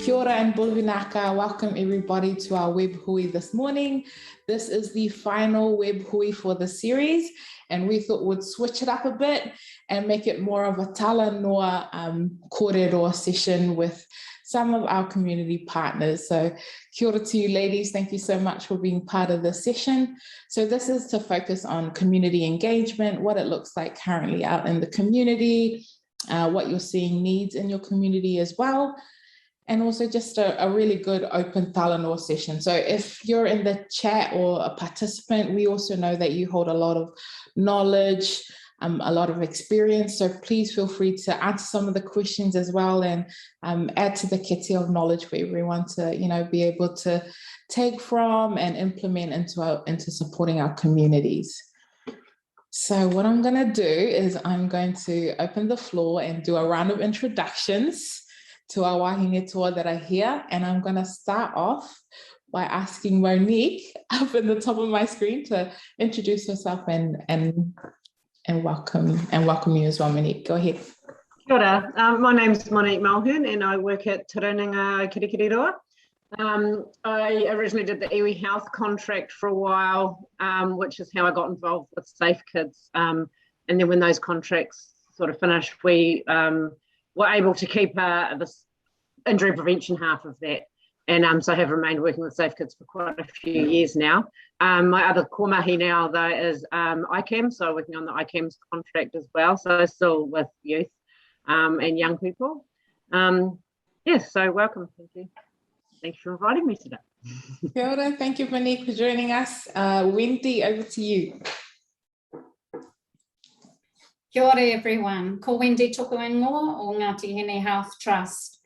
Kia ora and bulvinaka. Welcome everybody to our Web Hui this morning. This is the final Web Hui for the series, and we thought we'd switch it up a bit and make it more of a tala noa kōrero session with some of our community partners. So kia ora to you ladies, thank you so much for being part of this session. So this is to focus on community engagement, what it looks like currently out in the community, what you're seeing needs in your community as well. And also just a really good open talanoa session. So if you're in the chat or a participant, we also know that you hold a lot of knowledge, a lot of experience. So please feel free to answer some of the questions as well and add to the kete of knowledge for everyone to, be able to take from and implement into supporting our communities. So what I'm going to do is I'm going to open the floor and do a round of introductions to our wahine toa that are here. And I'm going to start off by asking Monique up in the top of my screen to introduce herself and welcome you as well, Monique. Go ahead. Kia ora. My name's Monique Mulhern and I work at Tauranga Kirikiriroa. I originally did the iwi health contract for a while, which is how I got involved with Safe Kids. And then when those contracts sort of finished, we were able to keep this injury prevention half of that. And so I have remained working with Safe Kids for quite a few years now. My other komahi now, though, is ICAM, so working on the ICAM's contract as well. So still with youth and young people. Yes, so welcome. Thank you. Thanks for inviting me today. Kia ora. Thank you, Monique, for joining us. Wendy, over to you. Kia ora everyone, ko Wendy tuku ingoa o Ngāti Hene Health Trust.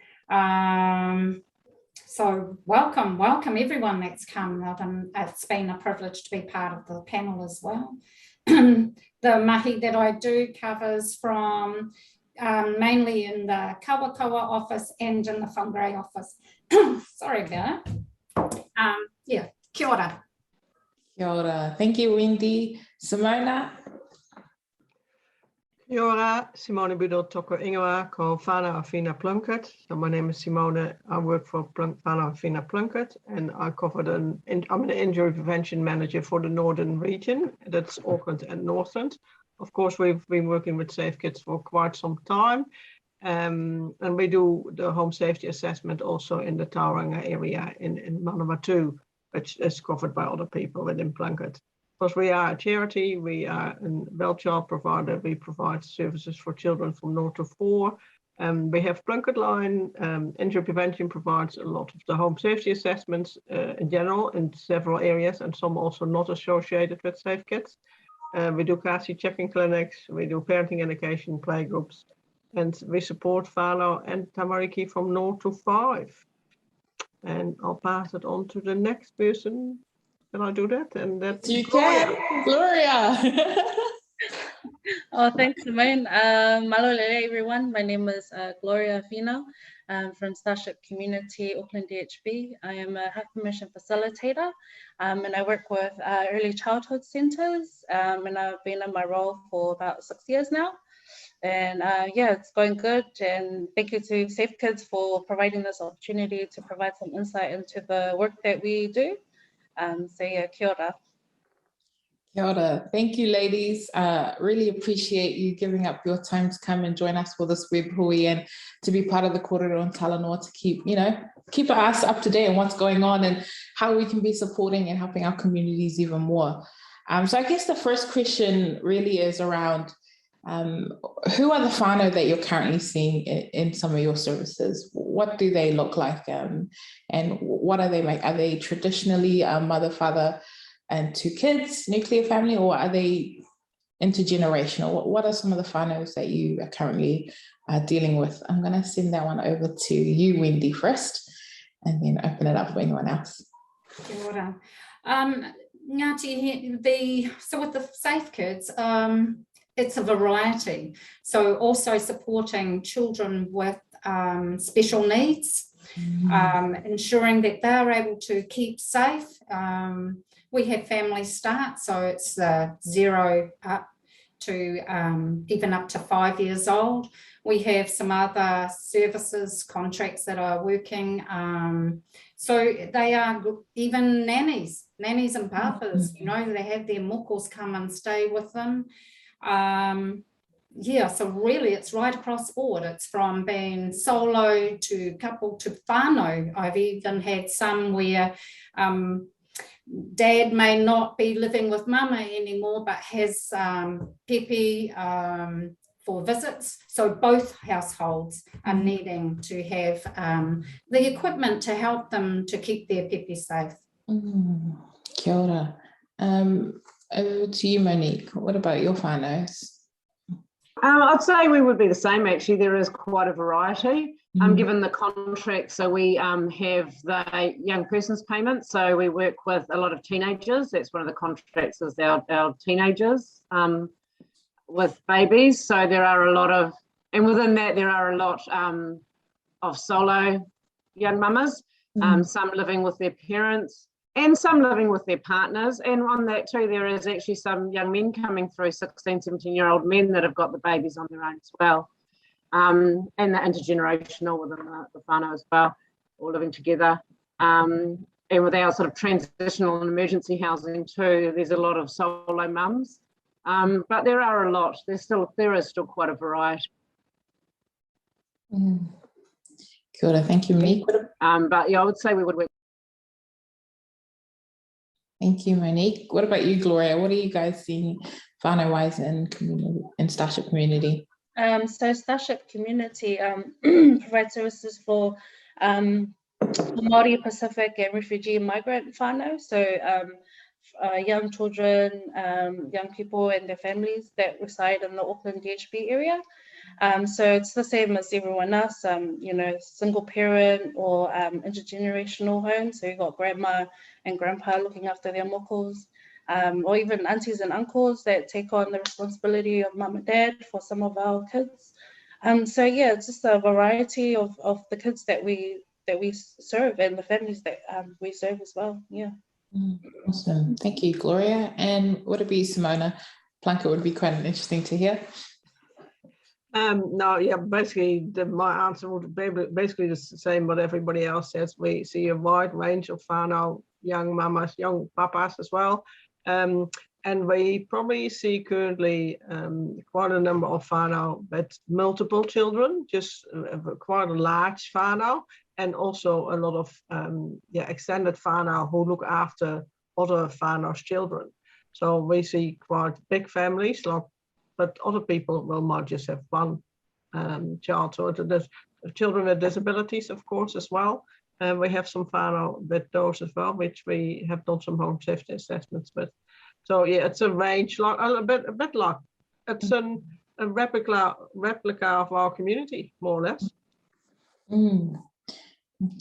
So welcome everyone that's come out, and it's been a privilege to be part of the panel as well. The mahi that I do covers from mainly in the Kawakawa office and in the Whangarei office. Sorry about that. Yeah, kia ora. Kia ora. Thank you, Wendy. Simona. Kia ora, Simone Budel toko ingoa ko whānau Awhina Plunkett. So my name is Simone. I work for whānau Awhina Plunkett and I'm an injury prevention manager for the Northern region. That's Auckland and Northland. Of course, we've been working with Safe Kids for quite some time. And we do the home safety assessment also in the Tauranga area in Manawatu, which is covered by other people within Plunkett. Because we are a charity, we are a well-child provider, we provide services for children from 0 to 4. We have Plunkett Line, injury prevention provides a lot of the home safety assessments in general in several areas, and some also not associated with Safe Kids. We do CASI checking clinics, we do parenting education playgroups, and we support whānau and tamariki from 0 to 5. And I'll pass it on to the next person. Can I do that? And that's you Gloria. Can, Gloria. Oh, thanks, Simone. Malolele, everyone. My name is Gloria Fino. I'm from Starship Community, Auckland DHB. I am a health promotion facilitator, and I work with early childhood centres, and I've been in my role for about 6 years now. And yeah, it's going good. And thank you to Safe Kids for providing this opportunity to provide some insight into the work that we do. So yeah, kia ora. Kia ora. Thank you, ladies. Really appreciate you giving up your time to come and join us for this Web Hui and to be part of the kōrero and talanoa to keep us up to date on what's going on and how we can be supporting and helping our communities even more. So I guess the first question really is around who are the whānau that you're currently seeing in some of your services? What do they look like? And what are they like? Are they traditionally a mother, father, and 2 kids, nuclear family, or are they intergenerational? What are some of the whānaus that you are currently dealing with? I'm going to send that one over to you, Wendy, first, and then open it up for anyone else. Kia ora. Ngāti, so with the Safe Kids, it's a variety. So also supporting children with special needs, ensuring that they're able to keep safe. We have family start, so it's 0 up to even up to 5 years old. We have some other services contracts that are working. So they are even nannies and papas, you know, they have their mokos come and stay with them. Yeah, so really it's right across the board. It's from being solo to couple to whānau. I've even had some where dad may not be living with mama anymore, but has pepe for visits. So both households are needing to have the equipment to help them to keep their pepe safe. Kia ora. Over to you, Monique. What about your whānaus? I'd say we would be the same, actually. There is quite a variety. Given the contract, so we have the young person's payment. So we work with a lot of teenagers. That's one of the contracts, is our teenagers with babies. So there are a lot of, and within that there are a lot of solo young mamas, some living with their parents and some living with their partners. And on that too, there is actually some young men coming through, 16, 17-year-old men that have got the babies on their own as well. And the intergenerational within the whānau as well, all living together. And with our sort of transitional and emergency housing too, there's a lot of solo mums. But there are a lot, there is still quite a variety. Kia ora, thank you, Monique. But yeah, I would say we would work. Thank you, Monique. What about you, Gloria? What are you guys seeing whānau-wise in Starship community? So Starship community provides services for Māori, Pacific and refugee and migrant whānau. So young children, young people and their families that reside in the Auckland DHB area. So it's the same as everyone else, you know, single parent or intergenerational homes. So you've got grandma and grandpa looking after their mokos, or even aunties and uncles that take on the responsibility of mum and dad for some of our kids. So yeah, it's just a variety of the kids that we serve and the families that we serve as well. Yeah. Awesome. Thank you, Gloria. And what about you, Simona? Plunket would be quite interesting to hear. No, yeah, basically my answer would be basically the same what everybody else says. We see a wide range of whānau, young mamas, young papas as well. And we probably see currently quite a number of whānau with multiple children, just quite a large whānau, and also a lot of extended whānau who look after other whānau's children. So we see quite big families, but other people might just have one child. So there's children with disabilities, of course, as well. And we have some whānau with those as well, which we have done some home safety assessments with. So yeah, it's a range, like a bit like it's a replica of our community, more or less.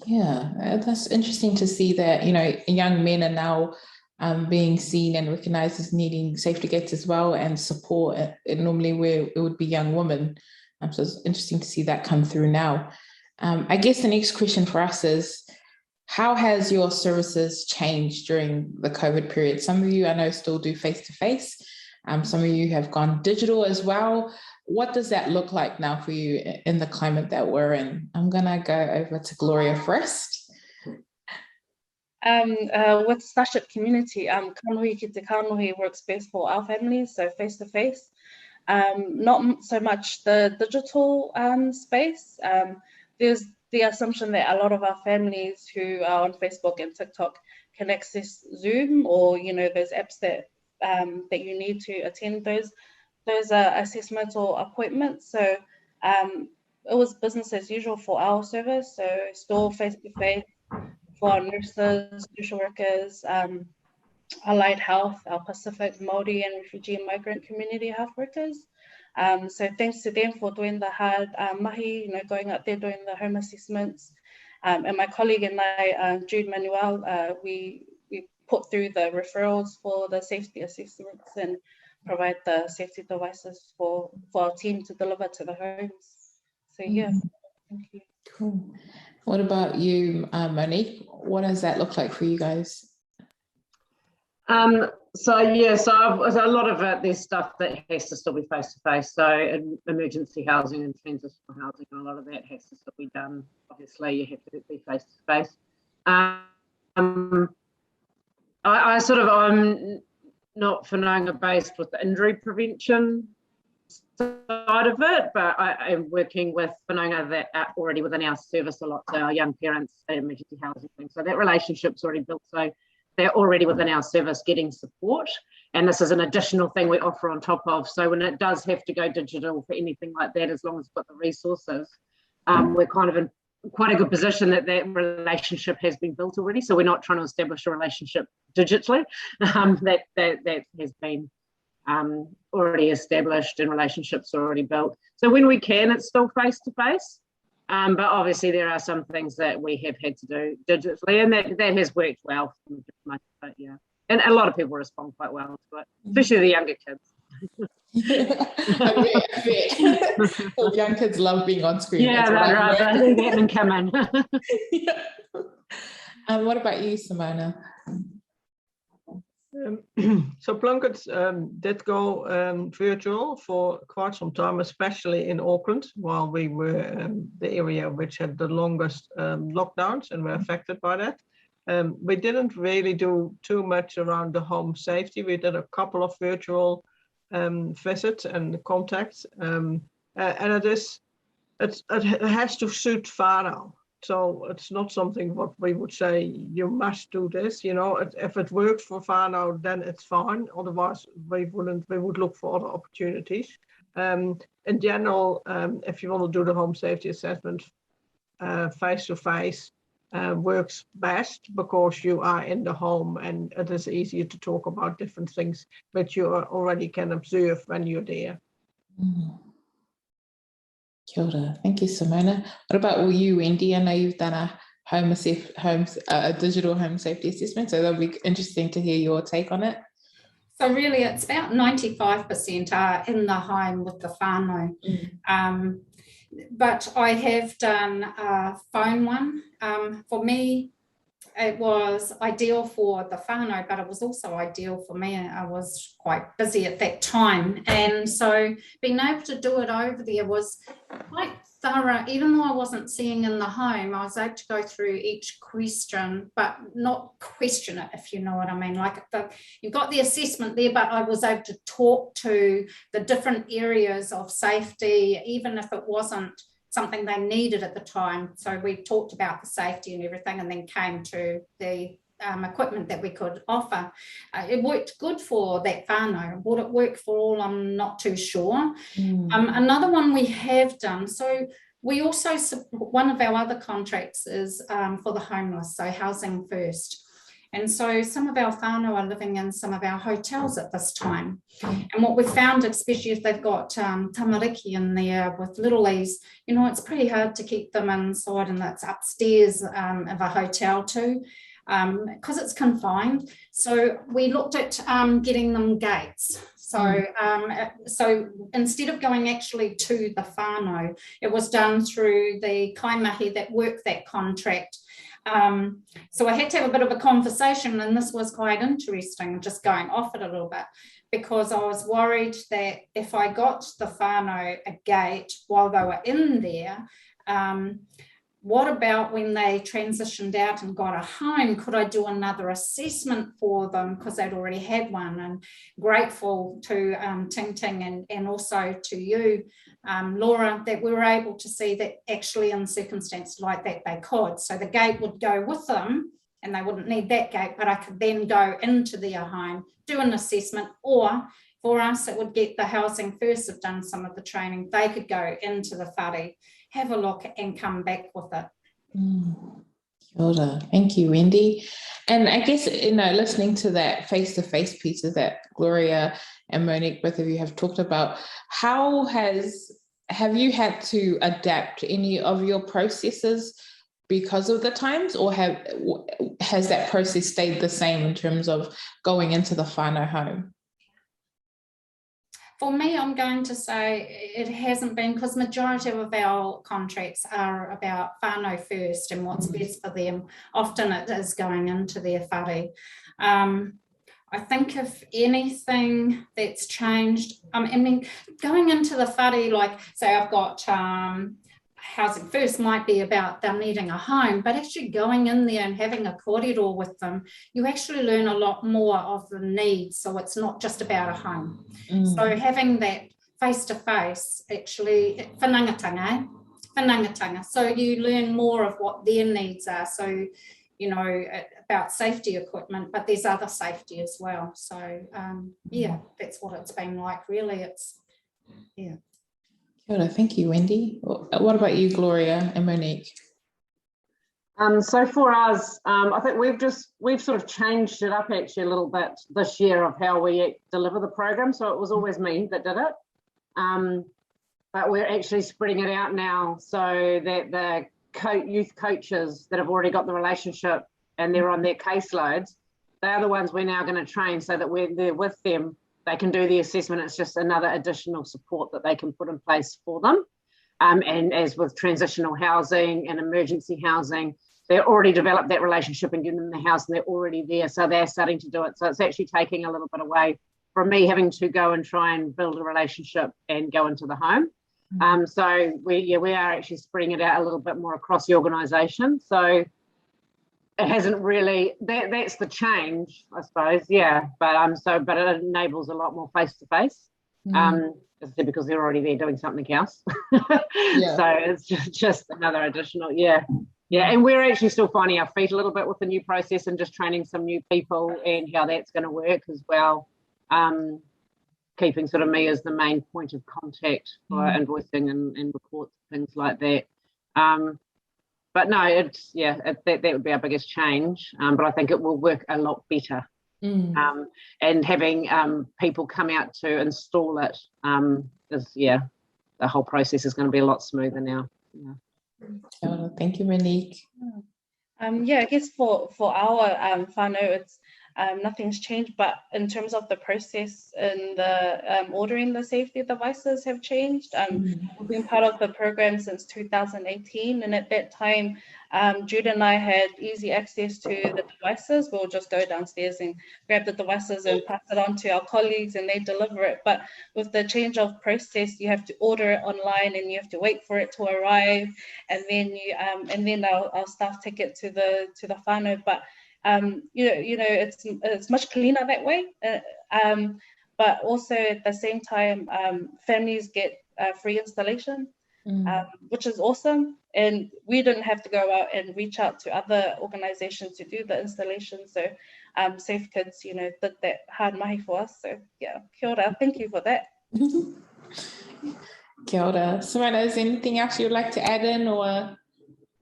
Yeah, that's interesting to see that, you know, young men are now being seen and recognized as needing safety gates as well and support. Normally where it would be young women. So it's interesting to see that come through now. I guess the next question for us is, how has your services changed during the COVID period? Some of you I know still do face-to-face. Some of you have gone digital as well. What does that look like now for you in the climate that we're in? I'm gonna go over to Gloria first. With Starship community, Kanohi Ki Te Kanohi works best for our families, so face-to-face. Not so much the digital space. There's the assumption that a lot of our families who are on Facebook and TikTok can access Zoom, or you know, those apps that that you need to attend those assessments or appointments. So it was business as usual for our service. So still face-to-face for our nurses, social workers, allied health, our Pacific, Māori and refugee and migrant community health workers. So thanks to them for doing the hard mahi, you know, going out there doing the home assessments. And my colleague and I, Jude Manuel, we put through the referrals for the safety assessments and provide the safety devices for our team to deliver to the homes. So yeah, thank you. Cool. What about you, Monique? What does that look like for you guys? So yeah, so a lot of it, there's stuff that has to still be face to face. So in emergency housing and transitional housing, a lot of that has to still be done. Obviously, you have to be face to face. I'm not Whanaunga based with the injury prevention side of it, but I am working with Whanaunga that are already within our service a lot, so our young parents, emergency housing thing. So that relationship's already built. So they're already within our service getting support. And this is an additional thing we offer on top of. So when it does have to go digital for anything like that, as long as we've got the resources, we're kind of in quite a good position that relationship has been built already. So we're not trying to establish a relationship digitally. That has been already established and relationships already built. So when we can, it's still face to face. But obviously there are some things that we have had to do digitally, and that has worked well. But yeah, and a lot of people respond quite well to it, especially the younger kids. I bet. Young kids love being on screen. Yeah, they'd rather get them come in. Yeah. What about you, Simona? So Plunkett did go virtual for quite some time, especially in Auckland, while we were the area which had the longest lockdowns and were affected by that. We didn't really do too much around the home safety. We did a couple of virtual visits and contacts, and it has to suit whānau. So it's not something what we would say, you must do this, you know, if it works for whānau, then it's fine. Otherwise, we would look for other opportunities. In general, if you want to do the home safety assessment face-to-face, works best because you are in the home and it is easier to talk about different things that you already can observe when you're there. Mm. Kia ora. Thank you, Simona. What about you, Wendy? I know you've done a digital home safety assessment, so that'll be interesting to hear your take on it. So really, it's about 95% are in the home with the whānau. But I have done a phone one. For me, it was ideal for the whānau, but it was also ideal for me. I was quite busy at that time. And so being able to do it over there was quite thorough. Even though I wasn't seeing in the home, I was able to go through each question, but not question it, if you know what I mean. Like you've got the assessment there, but I was able to talk to the different areas of safety, even if it wasn't something they needed at the time. So we talked about the safety and everything, and then came to the equipment that we could offer. It worked good for that whānau. Would it work for all? I'm not too sure. Another one we have done, so we also, one of our other contracts is for the homeless, so Housing First. And so some of our whānau are living in some of our hotels at this time. And what we found, especially if they've got tamariki in there with littlies, you know, it's pretty hard to keep them inside, and that's upstairs of a hotel too, because it's confined. So we looked at getting them gates. So, so instead of going actually to the whānau, it was done through the kaimahi that worked that contract. So I had to have a bit of a conversation, and this was quite interesting, just going off it a little bit, because I was worried that if I got the whānau a gate while they were in there, what about when they transitioned out and got a home? Could I do another assessment for them, because they'd already had one? And grateful to Ting Ting and also to you, Laura, that we were able to see that actually in circumstances like that they could. So the gate would go with them and they wouldn't need that gate, but I could then go into their home, do an assessment, or for us it would get the Housing First have done some of the training. They could go into the whare, have a look and come back with it. Kia ora. Thank you, Wendy. And I guess, you know, listening to that face-to-face pieces that Gloria and Monique, both of you have talked about, have you had to adapt any of your processes because of the times, or has that process stayed the same in terms of going into the whānau home? For me, I'm going to say it hasn't been, because majority of our contracts are about whānau first and what's best for them. Often it is going into their whare. I think if anything that's changed, I mean, going into the whare, like say I've got housing first might be about them needing a home, but actually going in there and having a kōrero with them, you actually learn a lot more of the needs. So it's not just about a home. So having that face-to-face, actually, whanangatanga. So you learn more of what their needs are. So, you know, about safety equipment, but there's other safety as well. So yeah, that's what it's been like, really. It's, yeah. Kia ora, thank you, Wendy. What about you, Gloria and Monique? So for us, I think we've sort of changed it up actually a little bit this year of how we deliver the program. So it was always me that did it. But we're actually spreading it out now so that the youth coaches that have already got the relationship and they're on their caseloads, they're the ones we're now going to train so that when they're with them, they can do the assessment. It's just another additional support that they can put in place for them. And as with transitional housing and emergency housing, they're already developed that relationship and given them the house and they're already there. So they're starting to do it. So it's actually taking a little bit away from me having to go and try and build a relationship and go into the home. So we are actually spreading it out a little bit more across the organisation. So it hasn't really, that's the change, I suppose, yeah. But but it enables a lot more face-to-face. Because they're already there doing something else. Yeah. So it's just another additional, yeah. And we're actually still finding our feet a little bit with the new process and just training some new people and how that's going to work as well. Keeping sort of me as the main point of contact for invoicing and reports, things like that. But no, it's, that would be our biggest change. But I think it will work a lot better. And having people come out to install it is, the whole process is going to be a lot smoother now. Thank you, Monique. I guess for our whānau, it's nothing's changed, but in terms of the process and the ordering the safety devices have changed. We've been part of the program since 2018, and at that time, Jude and I had easy access to the devices. We'll just go downstairs and grab the devices and pass it on to our colleagues and they deliver it. But with the change of process, you have to order it online and you have to wait for it to arrive, and then our staff take it to the whānau. But it's much cleaner that way. But also at the same time, families get free installation, which is awesome. And we didn't have to go out and reach out to other organizations to do the installation. So Safe Kids, did that hard mahi for us. So yeah, kia ora, thank you for that. Kia ora. Simona, is there anything else you'd like to add in, or?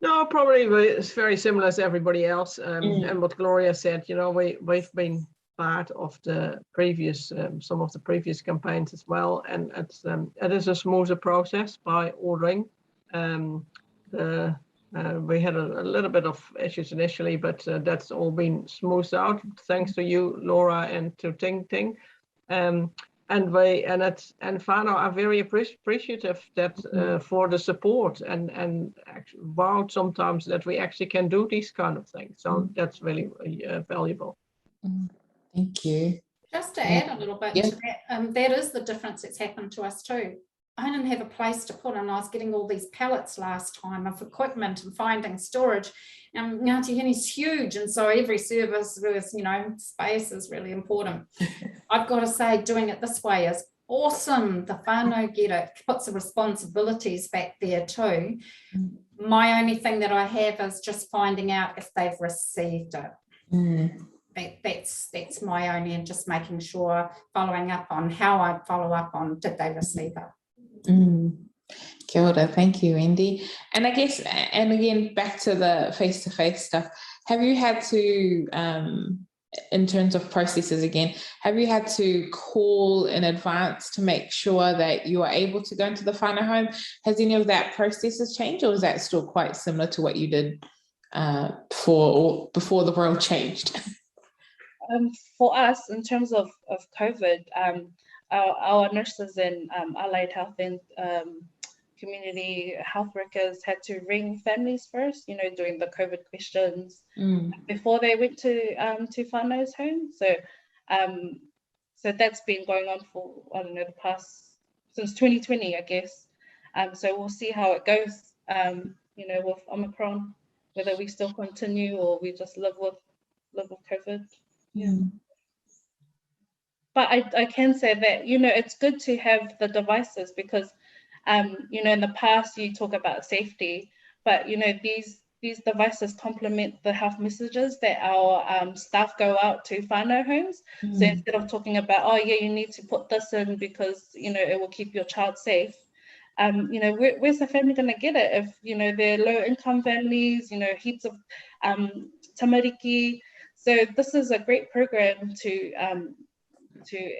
No, probably it's very similar as everybody else. And what Gloria said, we've been part of the previous, some of the previous campaigns as well. And it is a smoother process by ordering. We had a little bit of issues initially, but that's all been smoothed out thanks to you, Laura, and to Ting Ting. And whānau are very appreciative that for the support and wow, sometimes that we actually can do these kind of things. So that's really valuable. Thank you. Just to add a little bit to that, that is the difference that's happened to us too. I didn't have a place to put, and I was getting all these pallets last time of equipment and finding storage. And Ngāti Hene's huge, and so every service was, space is really important. I've got to say, doing it this way is awesome. The whānau get it, puts the responsibilities back there too. My only thing that I have is just finding out if they've received it. That's my only, and just making sure, following up on how I follow up on, did they receive it? Kia ora, thank you, Wendy. And I guess, and again, back to the face-to-face stuff, have you had to, in terms of processes again, have you had to call in advance to make sure that you are able to go into the whānau home? Has any of that processes changed, or is that still quite similar to what you did before the world changed? For us, in terms of COVID, our nurses and allied health and community health workers had to ring families first, doing the COVID questions before they went to whānau's home. So So that's been going on for, I don't know, the past, since 2020, I guess. So we'll see how it goes, you know, with Omicron, whether we still continue or we just live with COVID. Yeah. But I can say that, you know, it's good to have the devices because, you know, in the past you talk about safety, but, you know, these devices complement the health messages that our staff go out to whānau homes. So instead of talking about, oh yeah, you need to put this in because, you know, it will keep your child safe. You know, where's the family going to get it if, you know, they're low income families, you know, heaps of tamariki. So this is a great program to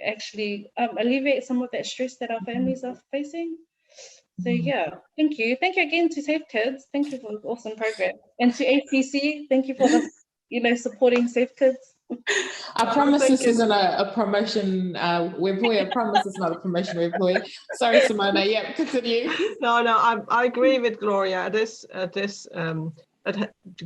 actually alleviate some of that stress that our families are facing. So yeah, thank you again to Safe Kids. Thank you for the awesome program, and to ACC, thank you for the, you know, supporting Safe Kids. I promise this isn't a promotion, Web Hui. I promise it's not a promotion, Web Hui. Sorry, Simona. Yeah, continue. No, I agree with Gloria.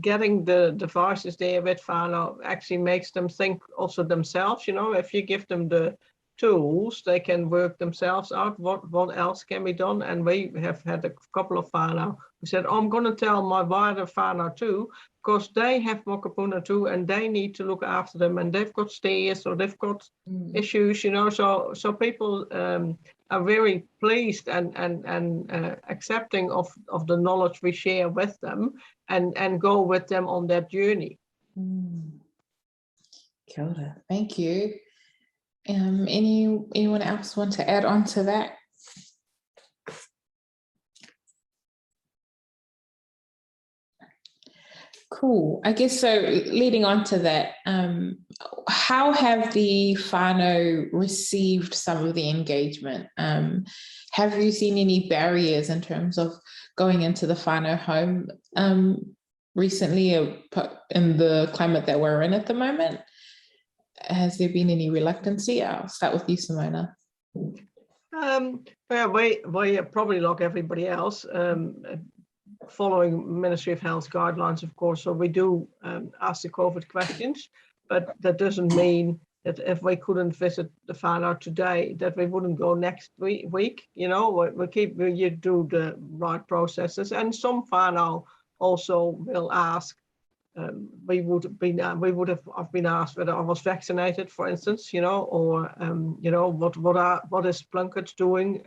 Getting the devices there with whānau actually makes them think also themselves. You know, if you give them the tools, they can work themselves out what else can be done. And we have had a couple of whānau who said, oh, I'm going to tell my wider whānau too, because they have mokopuna too, and they need to look after them, and they've got stairs or they've got issues, you know. So people are very pleased and accepting of the knowledge we share with them and go with them on that journey. Kia ora. Thank you. Anyone else want to add on to that? Cool. I guess so. Leading on to that, how have the whānau received some of the engagement? Have you seen any barriers in terms of going into the whānau home recently in the climate that we're in at the moment? Has there been any reluctancy? I'll start with you, Simona. Well, we probably like everybody else, following Ministry of Health guidelines, of course. So we do ask the COVID questions, but that doesn't mean that if we couldn't visit the whānau today, that we wouldn't go next week. You know, you do the right processes, and some whānau also will ask. We would have been asked whether I was vaccinated, for instance, you know, or you know, what is Plunkett doing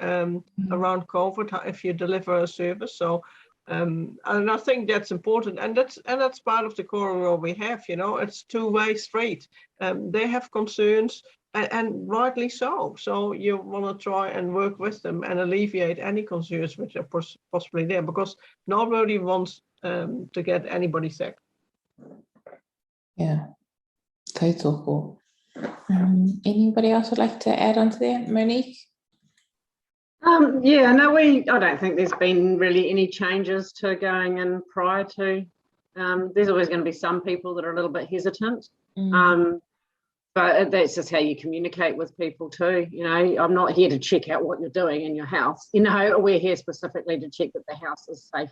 around COVID if you deliver a service. So and I think that's important, and that's part of the core role we have. You know, it's two-way street. They have concerns, and rightly so. So you want to try and work with them and alleviate any concerns which are possibly there, because nobody wants to get anybody sick. Yeah, tautoko. Anybody else would like to add on to that? Monique? Yeah, no, I don't think there's been really any changes to going in prior to. There's always going to be some people that are a little bit hesitant. But that's just how you communicate with people too. You know, I'm not here to check out what you're doing in your house. You know, we're here specifically to check that the house is safe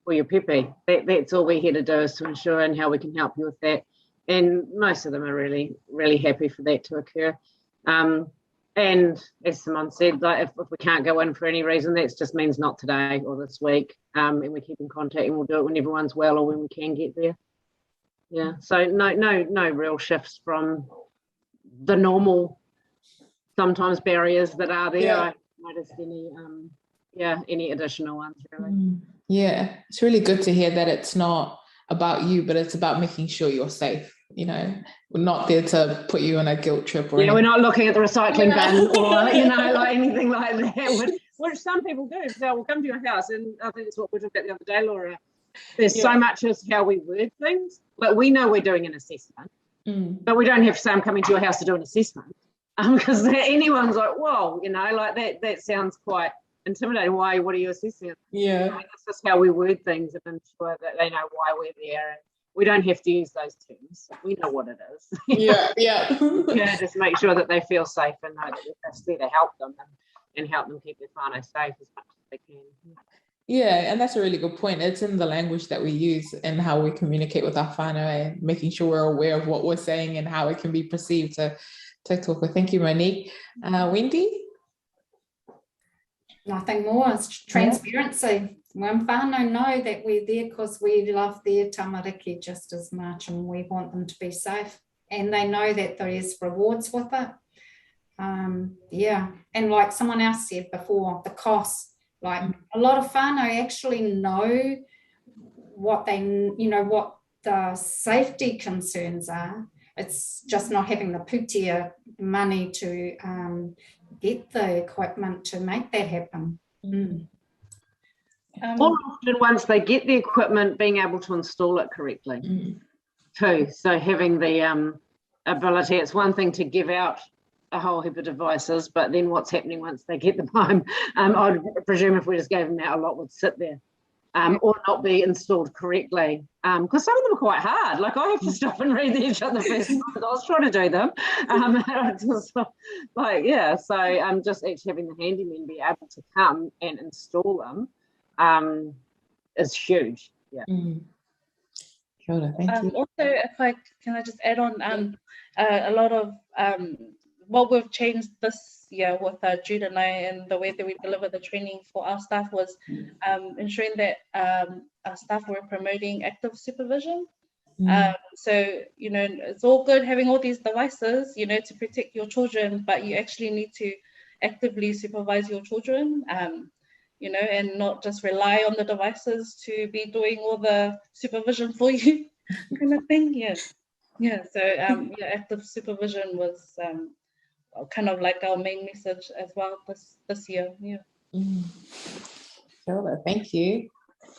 for your pepe. That's all we're here to do, is to ensure and how we can help you with that. And most of them are really, really happy for that to occur. And as Simone said, like if we can't go in for any reason, that just means not today or this week. And we keep in contact, and we'll do it when everyone's well or when we can get there. Yeah. So no real shifts from the normal, sometimes barriers that are there. Yeah. I noticed any additional ones really. Yeah, it's really good to hear that it's not about you, but it's about making sure you're safe. You know, we're not there to put you on a guilt trip or anything. We're not looking at the recycling bin or, you know, like anything like that, which some people do. So we'll come to your house, and I think it's what we talked about the other day, Laura. There's so much as how we word things, but we know we're doing an assessment, but we don't have to say I'm coming to your house to do an assessment, because anyone's like, whoa, you know, like that sounds quite intimidating. Why? What are you assessing? Yeah, that's just how we word things and ensure that they know why we're there, and we don't have to use those terms. We know what it is. Yeah, just make sure that they feel safe and know that we're just there to help them and help them keep their whānau safe as much as they can. Yeah, and that's a really good point. It's in the language that we use and how we communicate with our whānau, and making sure we're aware of what we're saying and how it can be perceived. So, tautoko. Thank you, Monique. Wendy? Nothing more, it's transparency. When whānau know that we're there because we love their tamariki just as much and we want them to be safe. And they know that there's rewards with it. Yeah, and like someone else said before, the cost. Like a lot of whānau actually know what what the safety concerns are. It's just not having the putia money to get the equipment to make that happen. Or often once they get the equipment, being able to install it correctly too. So having the ability, it's one thing to give out a whole heap of devices, but then what's happening once they get them home? I'd presume if we just gave them out, a lot would sit there or not be installed correctly, because some of them are quite hard. Like I have to stop and read the first time I was trying to do them. So just actually having the handyman be able to come and install them is huge. Yeah. Kia ora, thank you. Also, can I just add on a lot of what we've changed this year with Jude and I, and the way that we deliver the training for our staff was ensuring that our staff were promoting active supervision. So, it's all good having all these devices, to protect your children, but you actually need to actively supervise your children, and not just rely on the devices to be doing all the supervision for you kind of thing. So active supervision was kind of like our main message as well this year. Sure, thank you.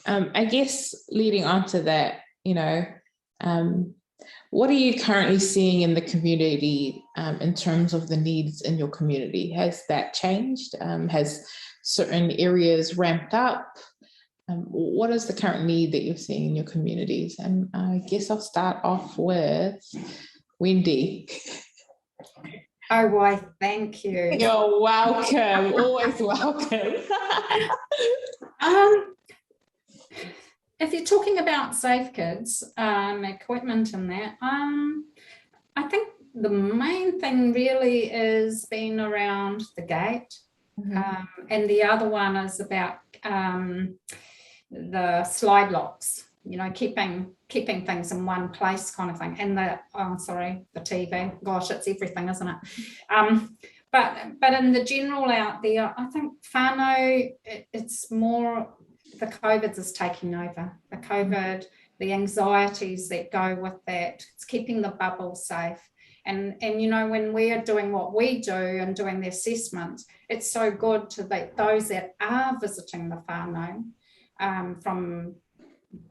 I guess leading on to that, what are you currently seeing in the community in terms of the needs in your community? Has that changed? Has certain areas ramped up? What is the current need that you're seeing in your communities? And I guess I'll start off with Wendy. Oh, why, thank you. You're welcome, always welcome. If you're talking about safe kids, equipment and that, I think the main thing really is being around the gate. And the other one is about the slide locks, keeping things in one place kind of thing. And the TV, gosh, it's everything, isn't it? But in the general out there, I think whānau, it's more the COVID is taking over. The COVID, the anxieties that go with that, it's keeping the bubble safe. And when we are doing what we do and doing the assessments, it's so good to those that are visiting the whānau from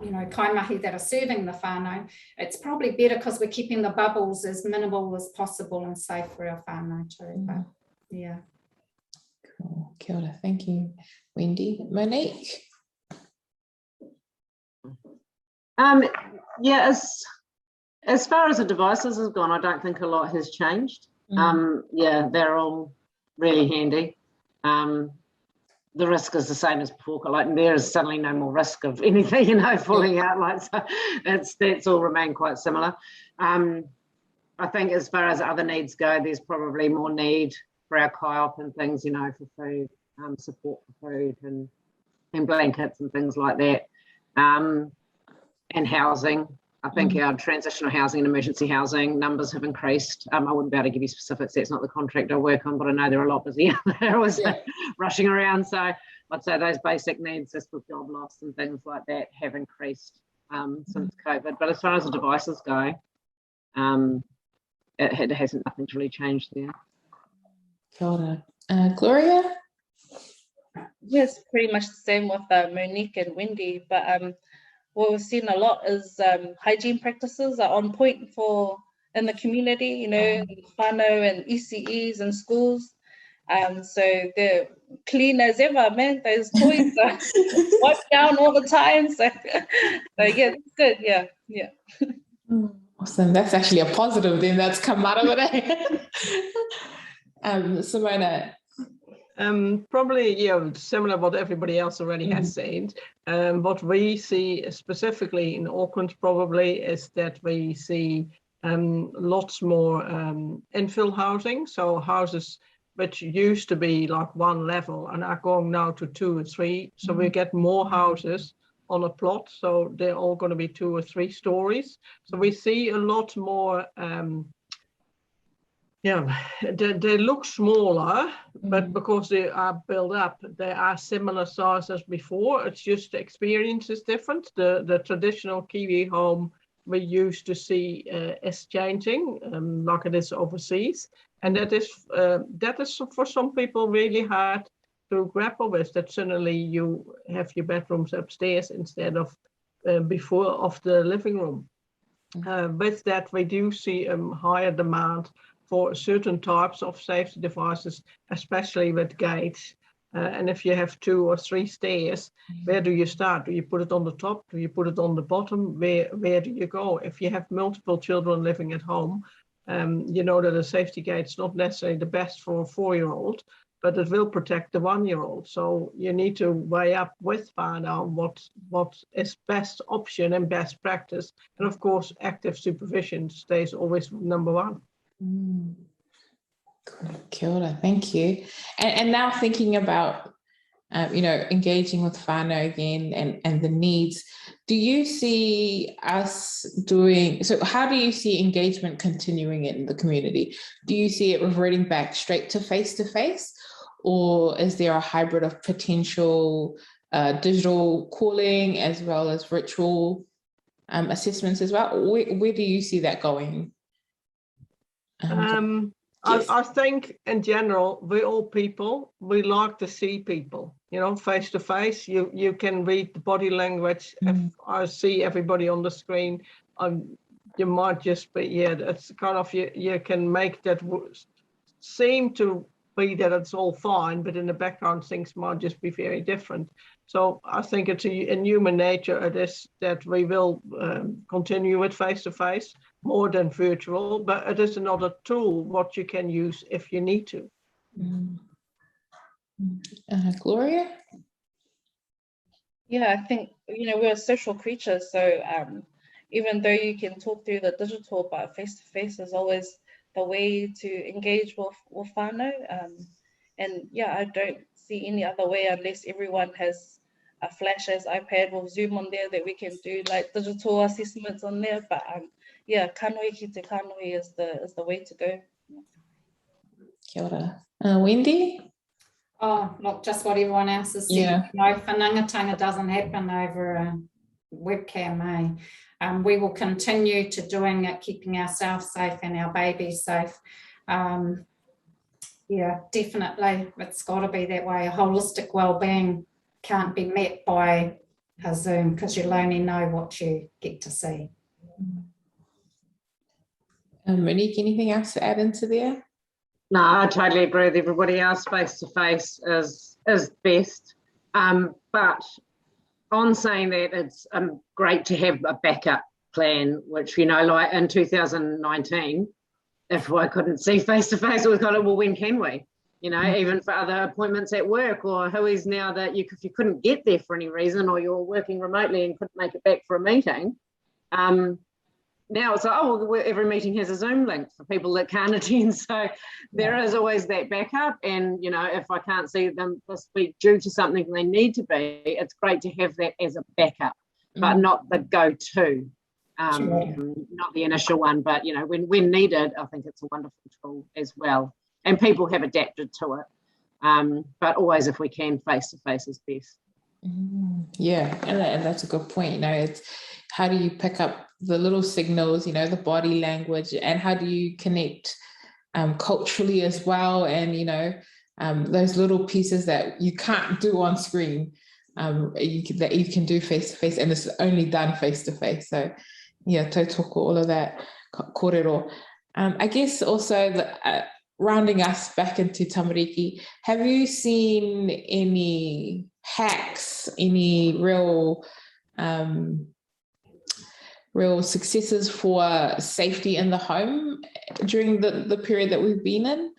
kaimahi that are serving the whānau, it's probably better because we're keeping the bubbles as minimal as possible and safe for our whānau too. But yeah. Cool. Kia ora, thank you, Wendy. Monique? As far as the devices have gone, I don't think a lot has changed. They're all really handy. The risk is the same as before. Like there is suddenly no more risk of anything, falling out. Like so, that's all remained quite similar. I think as far as other needs go, there's probably more need for our co-op and things, for food, support for food and blankets and things like that, and housing. I think our transitional housing and emergency housing numbers have increased. I wouldn't be able to give you specifics. That's not the contract I work on, but I know they're a lot busier. They're always rushing around. So I'd say those basic needs, just with job loss and things like that, have increased since COVID. But as far as the devices go, it hasn't, nothing's really changed there. Kia ora. Gloria? Yes, pretty much the same with Monique and Wendy, but what we've seen a lot is hygiene practices are on point in the community, whānau and ECEs and schools. So they're clean as ever, man. Those toys are wiped down all the time. So yeah, it's good. Yeah. Awesome. That's actually a positive then that's come out of it. Simona? Probably, similar what everybody else already has said. What we see specifically in Auckland probably is that we see lots more infill housing. So houses which used to be like one level and are going now to 2 or 3. So we get more houses on a plot. So they're all going to be 2 or 3 stories. So we see a lot more they look smaller, but because they are built up, they are similar size as before. It's just the experience is different. The traditional Kiwi home we used to see is changing, like it is overseas, and that is for some people really hard to grapple with. That suddenly you have your bedrooms upstairs instead of before of the living room. With that, we do see higher demand for certain types of safety devices, especially with gates. And if you have 2 or 3 stairs, where do you start? Do you put it on the top? Do you put it on the bottom? Where do you go? If you have multiple children living at home, you know that a safety gate's not necessarily the best for a 4-year-old, but it will protect the 1-year-old. So you need to weigh up with whānau what is best option and best practice. And of course, active supervision stays always number 1. Kia ora, thank you. And now thinking about, engaging with whānau again and the needs, do you see us how do you see engagement continuing in the community? Do you see it reverting back straight to face-to-face, or is there a hybrid of potential digital calling as well as virtual assessments as well? Where do you see that going? Yes. I think in general, we're all people. We like to see people, face to face. You can read the body language. If I see everybody on the screen, you might just be, it's kind of, you can make that seem to be that it's all fine, but in the background, things might just be very different. So I think it's in human nature, it is that we will continue with face-to-face more than virtual, but it is another tool what you can use if you need to. Gloria? Yeah, I think, we're social creatures. So even though you can talk through the digital, but face-to-face is always the way to engage with whānau. And I don't see any other way unless everyone has a flash as iPad with Zoom on there that we can do like digital assessments on there. But kanohi ki te kanohi is the way to go. Kia ora. Wendy? Oh, look, just what everyone else has said. Whanangatanga doesn't happen over a webcam, we will continue to doing it, keeping ourselves safe and our babies safe. Definitely, it's got to be that way. A holistic well-being can't be met by a Zoom because you'll only know what you get to see. Monique, anything else to add into there? No, I totally agree with everybody else. Face-to-face is best. But on saying that, it's great to have a backup plan, which, like in 2019, if I couldn't see face-to-face, it was kind of, well, when can we? Even for other appointments at work, or Hui's now that if you couldn't get there for any reason, or you're working remotely and couldn't make it back for a meeting, now it's like, every meeting has a Zoom link for people that can't attend. So there is always that backup. And, if I can't see them this week due to something they need to be, it's great to have that as a backup, but not the go-to, not the initial one. But, when needed, I think it's a wonderful tool as well. And people have adapted to it. But always, if we can, face-to-face is best. Yeah, and that's a good point. It's how do you pick up the little signals, the body language, and how do you connect culturally as well, and those little pieces that you can't do on screen, that you can do face to face, and it's only done face to face. So tautoko, all of that, kōrero. I guess also rounding us back into tamariki, have you seen any hacks, any real successes for safety in the home during the period that we've been in?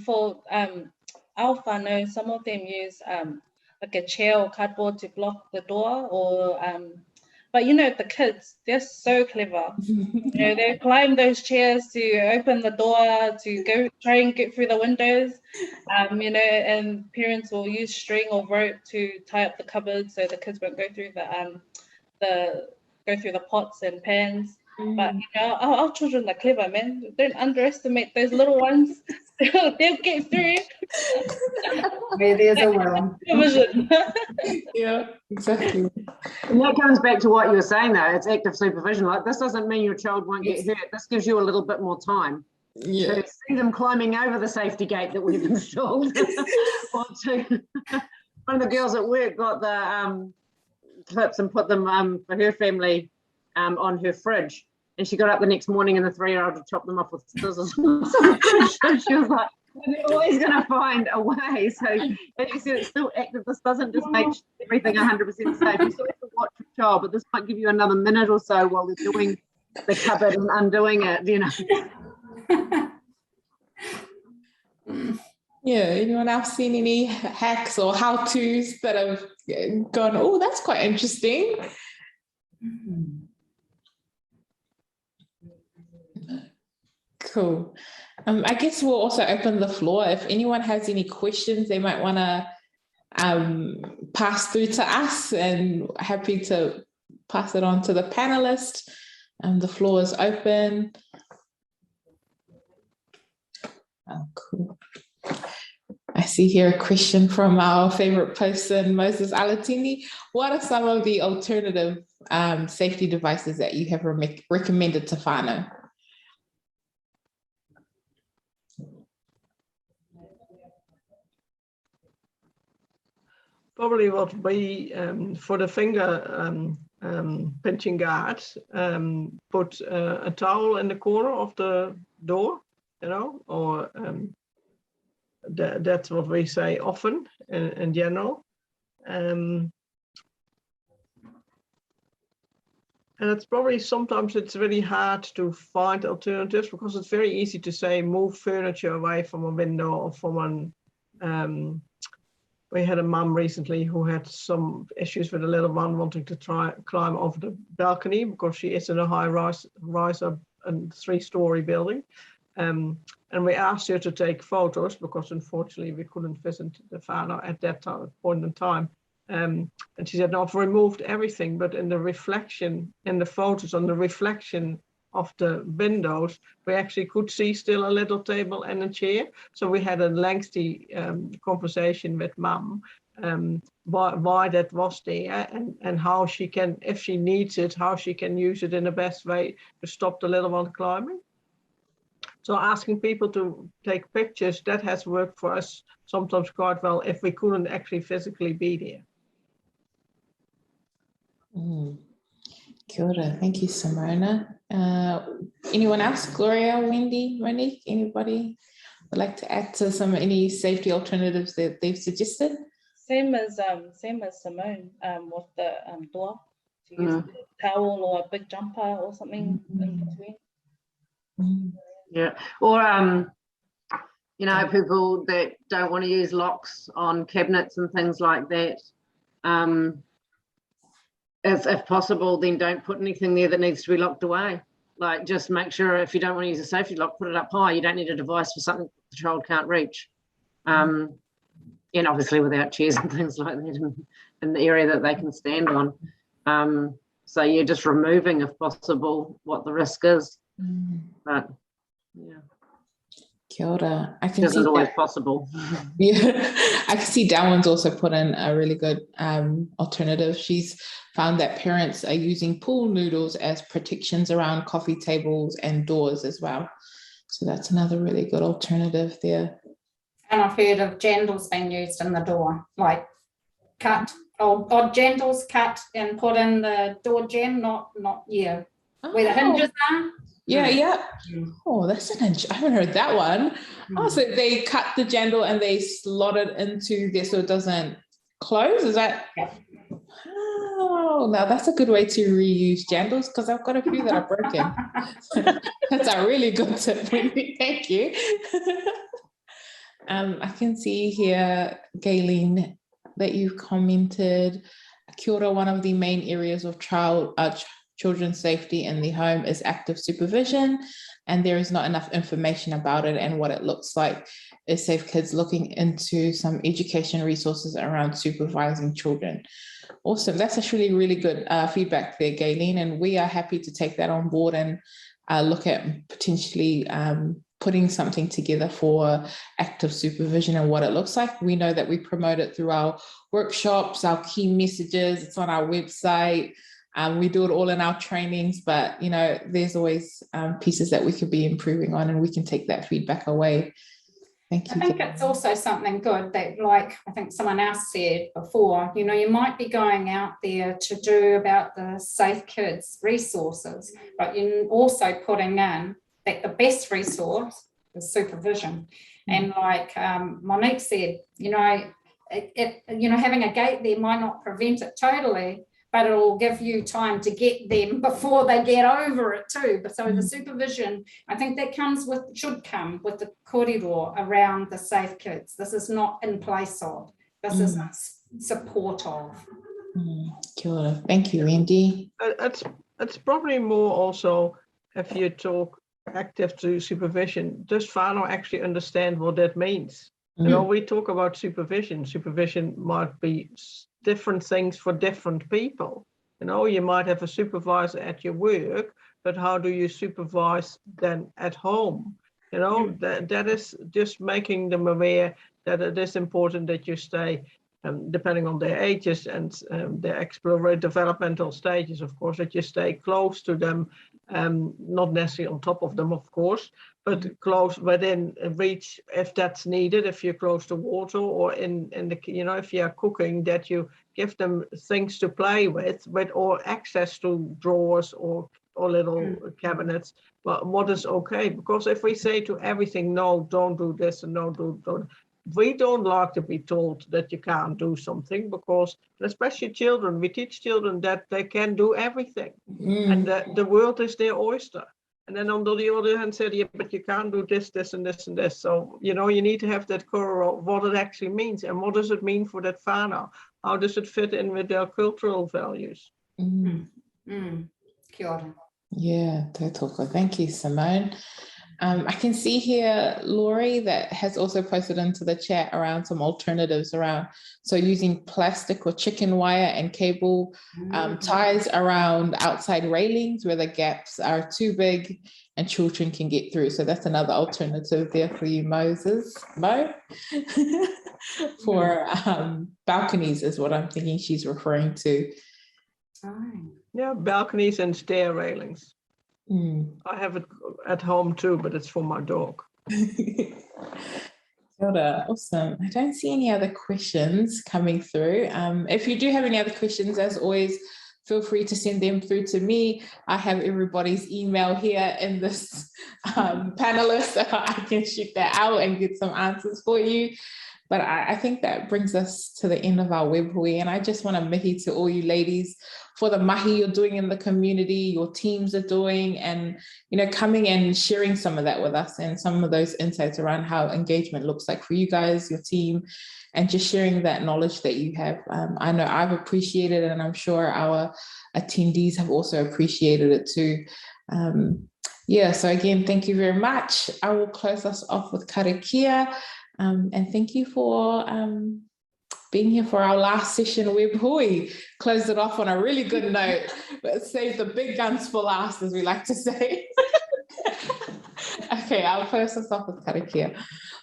For our whānau, some of them use like a chair or cardboard to block the door, or but you know, the kids, they're so clever. You know, they climb those chairs to open the door, to go try and get through the windows. You know, and parents will use string or rope to tie up the cupboard so the kids won't go through the pots and pans. But you know, our children are clever, man. Don't underestimate those little ones. They'll get through. Where there's a will. Supervision. Yeah, exactly. And that comes back to what you were saying, though. It's active supervision. Like, this doesn't mean your child won't get hurt. This gives you a little bit more time to see them climbing over the safety gate that we've installed. Or to, one of the girls at work got the clips and put them for her family on her fridge. And she got up the next morning and the 3-year-old would chop them off with scissors. So she was like, they're always going to find a way. So as you said, it's still active. This doesn't just make everything 100% safe. You still have to watch your child, but this might give you another minute or so while they're doing the cupboard and undoing it, you know. Yeah, anyone else seen any hacks or how-tos that have gone, oh, that's quite interesting? Cool. I guess we'll also open the floor. If anyone has any questions they might want to pass through to us, and happy to pass it on to the panelists. The floor is open. Oh, cool. I see here a question from our favorite person, Moses Alatini. What are some of the alternative safety devices that you have recommended to whānau? Probably what be for the finger pinching guard, put a towel in the corner of the door, you know, or that's what we say often in general. And it's probably sometimes it's really hard to find alternatives, because it's very easy to say move furniture away from a window or from an we had a mum recently who had some issues with a little one wanting to try climb over the balcony because she is in a high rise up a 3-story building. And we asked her to take photos because unfortunately we couldn't visit the whānau at that point in time. And she said, no, I've removed everything, but in the reflection, in the photos, on the reflection of the windows, we actually could see still a little table and a chair. So we had a lengthy conversation with mum why that was there, and how she can, if she needs it, how she can use it in the best way to stop the little one climbing. So asking people to take pictures, that has worked for us sometimes quite well if we couldn't actually physically be there. Kia ora. Thank you, Simona. Anyone else? Gloria, Wendy, Monique, anybody would like to add to any safety alternatives that they've suggested? Same as Simone with the door, to use a towel or a big jumper or something in between. Yeah, or you know, people that don't want to use locks on cabinets and things like that. If possible, then don't put anything there that needs to be locked away. Like, just make sure if you don't want to use a safety lock, put it up high. You don't need a device for something the child can't reach. And obviously without chairs and things like that in the area that they can stand on. So you're just removing, if possible, what the risk is. But yeah. Kia ora. I can Isn't see always that. Possible. Yeah, I can see Darwin's also put in a really good alternative. She's found that parents are using pool noodles as protections around coffee tables and doors as well. So that's another really good alternative there. And I've heard of jandals being used in the door, like cut or jandals cut and put in the door jamb, not where the hinges are. Yeah. Oh, that's an I haven't heard that one. Oh, so they cut the jandal and they slot it into there so it doesn't close. Is that? Yeah. Oh, now that's a good way to reuse jandals, because I've got a few that are broken. That's a really good tip, Wendy. Thank you. I can see here, Gayleen, that you've commented, kia ora, one of the main areas of children's safety in the home is active supervision, and there is not enough information about it and what it looks like. Is Safe Kids looking into some education resources around supervising children? Awesome. That's actually really good feedback there, Gayleen, and we are happy to take that on board and look at potentially putting something together for active supervision and what it looks like. We know that we promote it through our workshops, our key messages, it's on our website. We do it all in our trainings, but you know, there's always pieces that we could be improving on, and we can take that feedback away. Thank you. I think it's also something good that, like I think someone else said before, you know, you might be going out there to do about the Safe Kids resources, but you're also putting in that the best resource is supervision. And like Monique said, you know, having a gate there might not prevent it totally, but it will give you time to get them before they get over it too. But so the supervision, I think that should come with the kōrero around the Safe Kids. This is not in place of, this is support of. Kia ora. Thank you, Andy. It's probably more also, if you talk active to supervision, does whānau actually understand what that means? You know, we talk about supervision. Supervision might be different things for different people. You know, you might have a supervisor at your work, but how do you supervise then at home? You know, that is just making them aware that it is important that you stay, depending on their ages and their exploratory developmental stages, of course, that you stay close to them, not necessarily on top of them, of course, but close within reach if that's needed, if you're close to water or in the, you know, if you're cooking, that you give them things to play with or access to drawers or little cabinets. But what is okay? Because if we say to everything, no, don't do this and no, don't, we don't like to be told that you can't do something, because especially children, we teach children that they can do everything and that the world is their oyster. And then on the other hand said, yeah, but you can't do this, this, and this, and this. So, you know, you need to have that core of what it actually means and what does it mean for that whānau? How does it fit in with their cultural values? Kia ora. Yeah, tautoko. Thank you, Simone. I can see here, Laurie, that has also posted into the chat around some alternatives around, so using plastic or chicken wire and cable ties around outside railings where the gaps are too big and children can get through. So that's another alternative there for you, Mo, for balconies is what I'm thinking she's referring to. Yeah, balconies and stair railings. I have it at home too, but it's for my dog. Awesome. I don't see any other questions coming through. If you do have any other questions, as always, feel free to send them through to me. I have everybody's email here in this panelist, so I can shoot that out and get some answers for you. But I think that brings us to the end of our Web Hui, and I just want to mihi to all you ladies for the mahi you're doing in the community, your teams are doing, and you know, coming and sharing some of that with us and some of those insights around how engagement looks like for you guys, your team, and just sharing that knowledge that you have. I know I've appreciated it, and I'm sure our attendees have also appreciated it too. Yeah, so again, thank you very much. I will close us off with karakia. And thank you for being here for our last session, Web Hui. Closed it off on a really good note, but save the big guns for last, as we like to say. Okay, I'll close us off with karakia.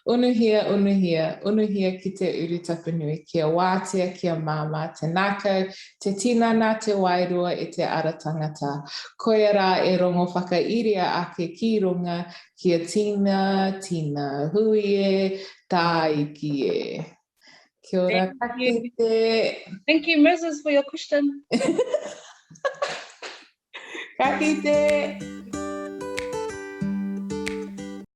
Unuhia, unuhia, unuhia ki te uru tapanui, kia wātea, kia māma, te nākau, te tinana, te wairua e te ara tangata. Koia rā e rongo whakairia ake ki runga, kia tina, hui e, tā iki e. Kia ora, kakite. Thank you, Mrs., for your question. Kakite.